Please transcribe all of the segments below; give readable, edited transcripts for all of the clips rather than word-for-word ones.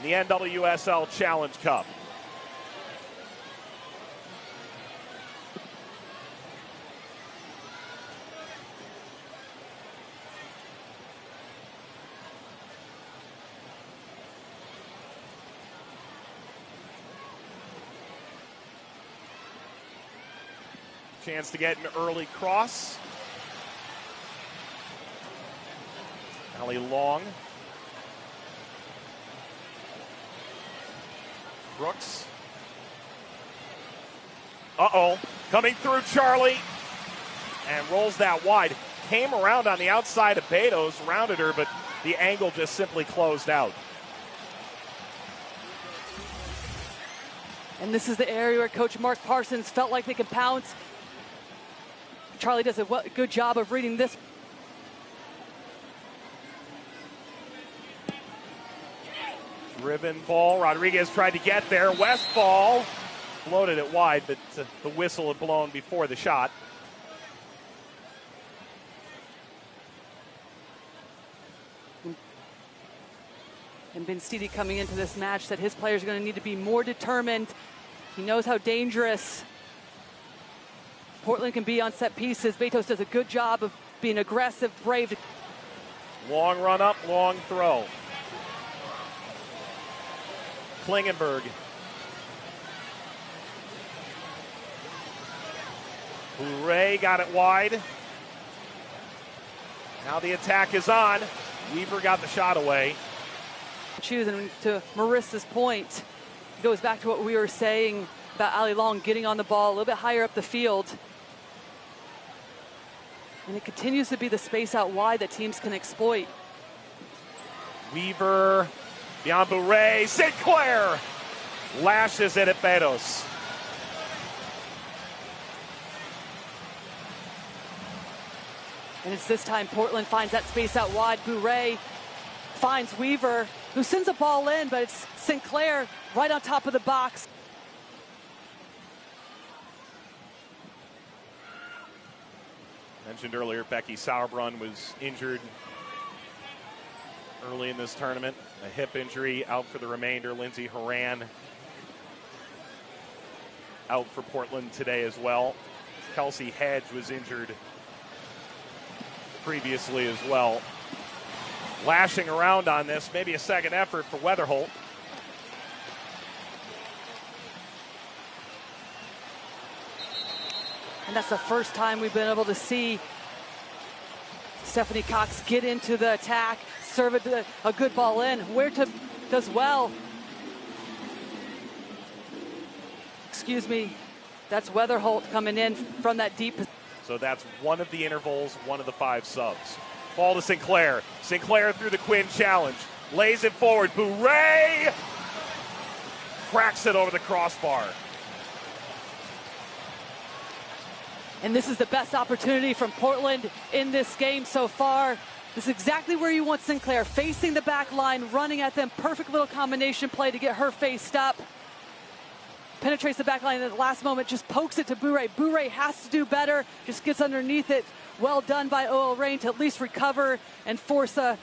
in the NWSL Challenge Cup. Chance to get an early cross. Allie Long. Brooks. Coming through Charlie. And rolls that wide. Came around on the outside of Betos, rounded her, but the angle just simply closed out. And this is the area where Coach Mark Parsons felt like they could pounce. Charlie does a good job of reading this. Driven ball. Rodriguez tried to get there. Westfall floated it wide, but the whistle had blown before the shot. And Benstiti coming into this match said his players are going to need to be more determined. He knows how dangerous Portland can be on set pieces. Betos does a good job of being aggressive, brave. Long run up, long throw. Klingenberg. Hooray got it wide. Now the attack is on. Weaver got the shot away. Choosing to Marissa's point, it goes back to what we were saying about Allie Long getting on the ball a little bit higher up the field. And it continues to be the space out wide that teams can exploit. Weaver, beyond Bouret, Sinclair lashes it at Betos. And it's this time Portland finds that space out wide. Bouret finds Weaver, who sends a ball in, but it's Sinclair right on top of the box. Mentioned earlier, Becky Sauerbrunn was injured early in this tournament. A hip injury, out for the remainder. Lindsey Horan out for Portland today as well. Kelsey Hedge was injured previously as well. Lashing around on this, maybe a second effort for Weatherholt. And that's the first time we've been able to see Stephanie Cox get into the attack, serve it a good ball in. Huerta does well. Excuse me, that's Weatherholt coming in from that deep position. So that's one of the intervals, one of the 5 subs. Ball to Sinclair. Sinclair through the Quinn challenge. Lays it forward. Bouret cracks it over the crossbar. And this is the best opportunity from Portland in this game so far. This is exactly where you want Sinclair, facing the back line, running at them. Perfect little combination play to get her faced up. Penetrates the back line at the last moment, just pokes it to Bouret. Bouret has to do better, just gets underneath it. Well done by OL Reign to at least recover and force a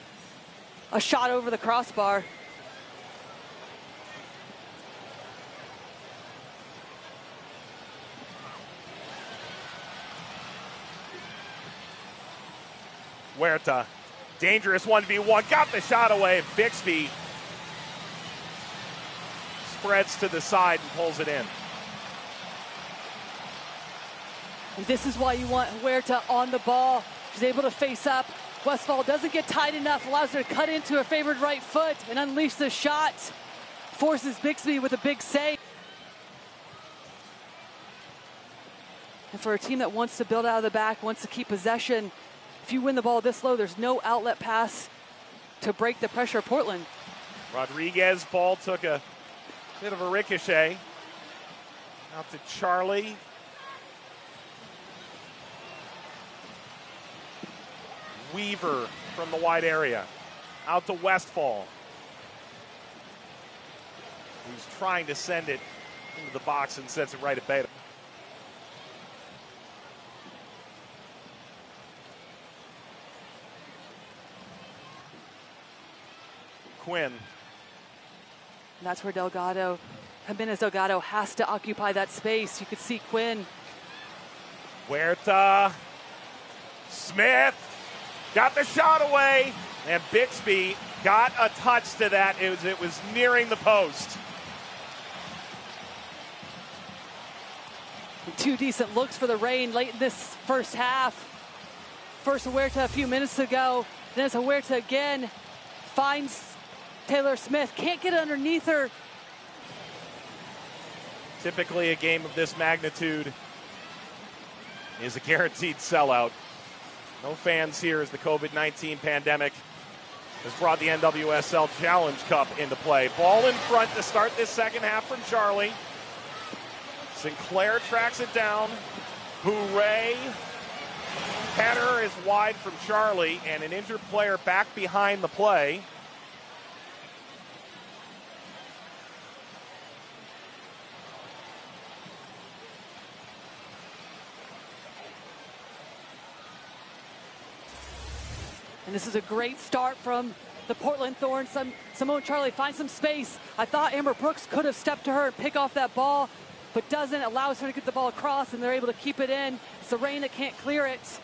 shot over the crossbar. Huerta, dangerous 1v1, got the shot away. Bixby spreads to the side and pulls it in. And this is why you want Huerta on the ball. She's able to face up. Westfall doesn't get tight enough, allows her to cut into her favored right foot and unleash the shot. Forces Bixby with a big save. And for a team that wants to build out of the back, wants to keep possession, if you win the ball this low, there's no outlet pass to break the pressure of Portland. Rodriguez, ball took a bit of a ricochet. Out to Charlie. Weaver from the wide area. Out to Westfall, who's trying to send it into the box and sends it right at Betos. Quinn And that's where Jimenez Delgado has to occupy that space. You could see Quinn. Huerta. Smith got the shot away. And Bixby got a touch to that. It was nearing the post. Two decent looks for the Reign late in this first half. First Huerta a few minutes ago. Then it's Huerta again. Finds Taylor Smith. Can't get underneath her. Typically a game of this magnitude is a guaranteed sellout. No fans here as the COVID-19 pandemic has brought the NWSL Challenge Cup into play. Ball in front to start this second half from Charlie. Sinclair tracks it down. Hooray. Header is wide from Charlie, and an injured player back behind the play. And this is a great start from the Portland Thorns. Simone Charlie finds some space. I thought Amber Brooks could have stepped to her and pick off that ball, but doesn't. Allows her to get the ball across, and they're able to keep it in. It's the Reign that can't clear it.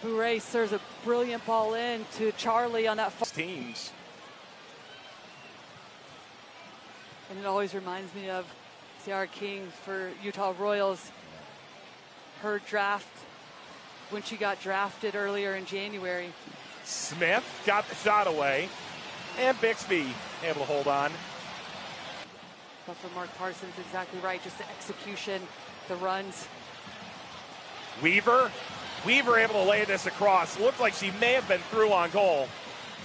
Hooray serves a brilliant ball in to Charlie on that teams. And it always reminds me of Ciara King for Utah Royals. Her draft, when she got drafted earlier in January. Smith got the shot away, and Bixby able to hold on. But for Mark Parsons, exactly right. Just the execution, the runs. Weaver able to lay this across. Looked like she may have been through on goal.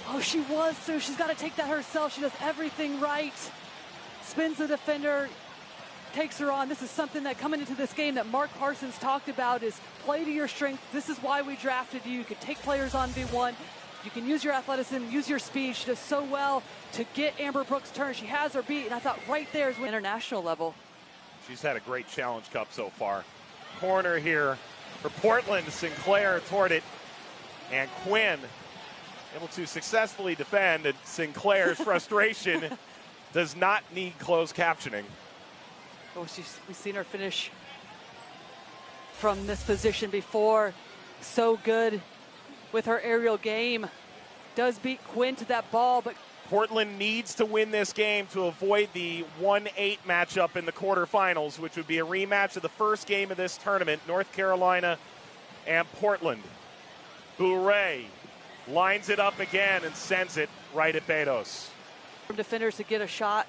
Oh, she was, so she's got to take that herself. She does everything right. Spins the defender, takes her on. This is something that coming into this game that Mark Parsons talked about is play to your strength. This is why we drafted you. You can take players on V1. You can use your athleticism, use your speed. She does so well to get Amber Brooks' turn. She has her beat, and I thought right there is international level. She's had a great Challenge Cup so far. Corner here for Portland. Sinclair toward it, and Quinn able to successfully defend, and Sinclair's frustration does not need closed captioning. Oh, we've seen her finish from this position before. So good with her aerial game. Does beat Quinn to that ball, but Portland needs to win this game to avoid the 1-8 matchup in the quarterfinals, which would be a rematch of the first game of this tournament, North Carolina and Portland. Hooray lines it up again and sends it right at Betos. From defenders to get a shot.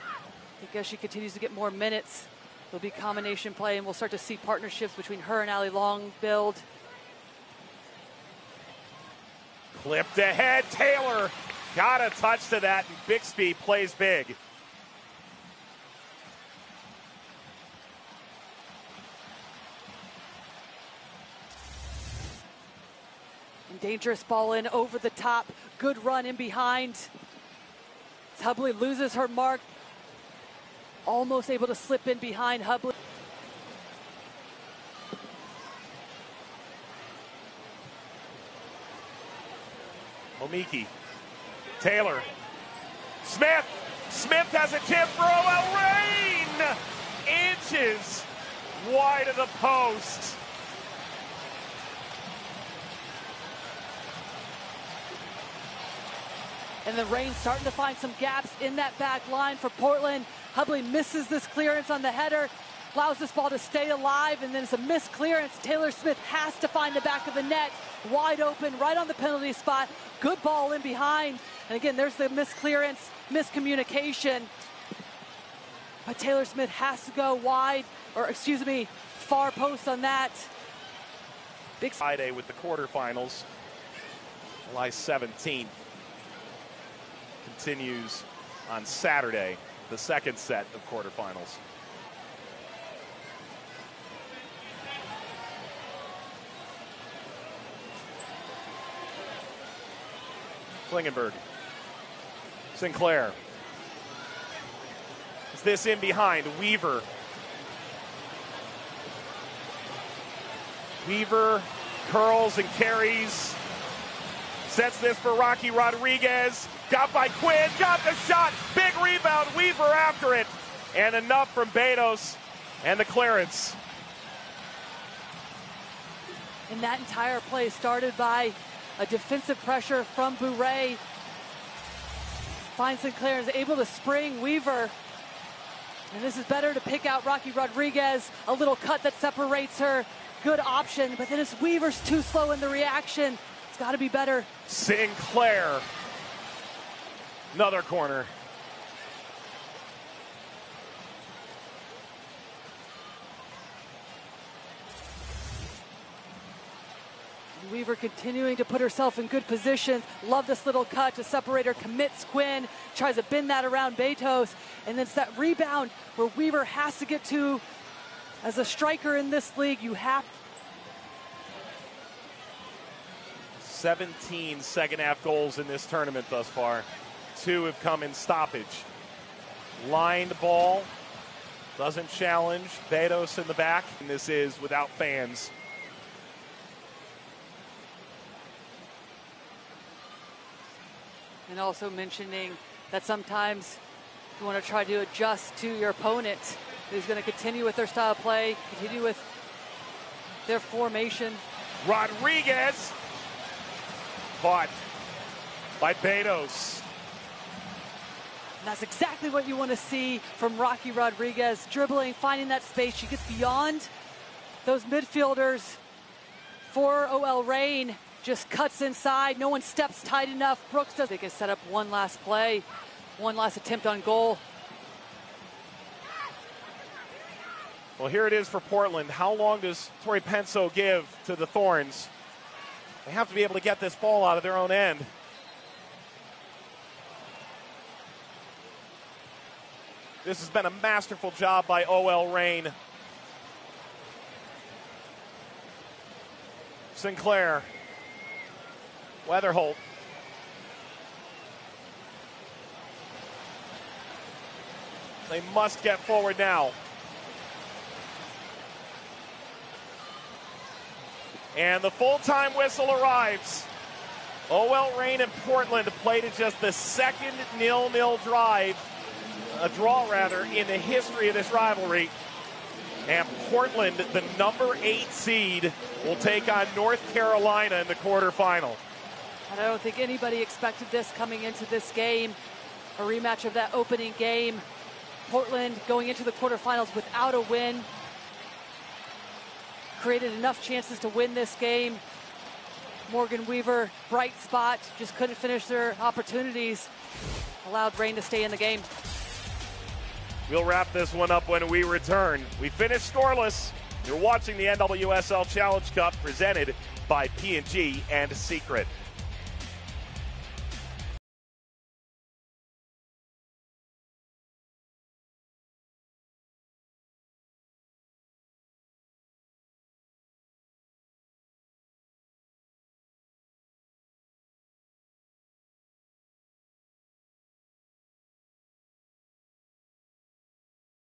I guess she continues to get more minutes. There'll be combination play, and we'll start to see partnerships between her and Allie Long build. Clipped ahead, Taylor got a touch to that, and Bixby plays big. And dangerous ball in over the top. Good run in behind. Hubley loses her mark. Almost able to slip in behind Hubley. Omiki. Taylor. Smith. Smith has a tip throw. A Reign! Inches wide of the post. And the Reign starting to find some gaps in that back line for Portland. Hubley misses this clearance on the header, allows this ball to stay alive, and then it's a missed clearance. Taylor Smith has to find the back of the net, wide open, right on the penalty spot. Good ball in behind. And again, there's the missed clearance, miscommunication. But Taylor Smith has to go wide, or excuse me, far post on that. Big Friday with the quarterfinals, July 17th. Continues on Saturday, the second set of quarterfinals. Klingenberg. Sinclair. Is this in behind? Weaver. Weaver curls and carries. Sets this for Rocky Rodriguez. Got by Quinn. Got the shot. Big rebound. Weaver after it. And enough from Betos and the clearance. And that entire play started by a defensive pressure from Bourret. Finds Sinclair, is able to spring Weaver. And this is better to pick out Rocky Rodriguez. A little cut that separates her. Good option, but then it's Weaver's too slow in the reaction. It's got to be better. Sinclair. Another corner. Weaver continuing to put herself in good positions. Love this little cut to separate her. Commits Quinn. Tries to bend that around Betos. And then it's that rebound where Weaver has to get to. As a striker in this league, you have 17 second-half goals in this tournament thus far. 2 have come in stoppage. Lined ball. Doesn't challenge. Betos in the back. And this is without fans. And also mentioning that sometimes you want to try to adjust to your opponent who's going to continue with their style of play, continue with their formation. Rodriguez caught by Betos. And that's exactly what you want to see from Rocky Rodriguez. Dribbling, finding that space. She gets beyond those midfielders for OL Reign. Just cuts inside. No one steps tight enough. Brooks does. They can set up one last play, one last attempt on goal. Well, here it is for Portland. How long does Tori Penso give to the Thorns? They have to be able to get this ball out of their own end. This has been a masterful job by OL Reign. Sinclair. Weatherholt. They must get forward now. And the full-time whistle arrives. OL Reign and Portland played at just the second 0-0 draw in the history of this rivalry. And Portland, the number 8 seed, will take on North Carolina in the quarterfinal. And I don't think anybody expected this coming into this game. A rematch of that opening game. Portland going into the quarterfinals without a win. Created enough chances to win this game. Morgan Weaver, bright spot, just couldn't finish their opportunities. Allowed Reign to stay in the game. We'll wrap this one up when we return. We finished scoreless. You're watching the NWSL Challenge Cup presented by P&G and Secret.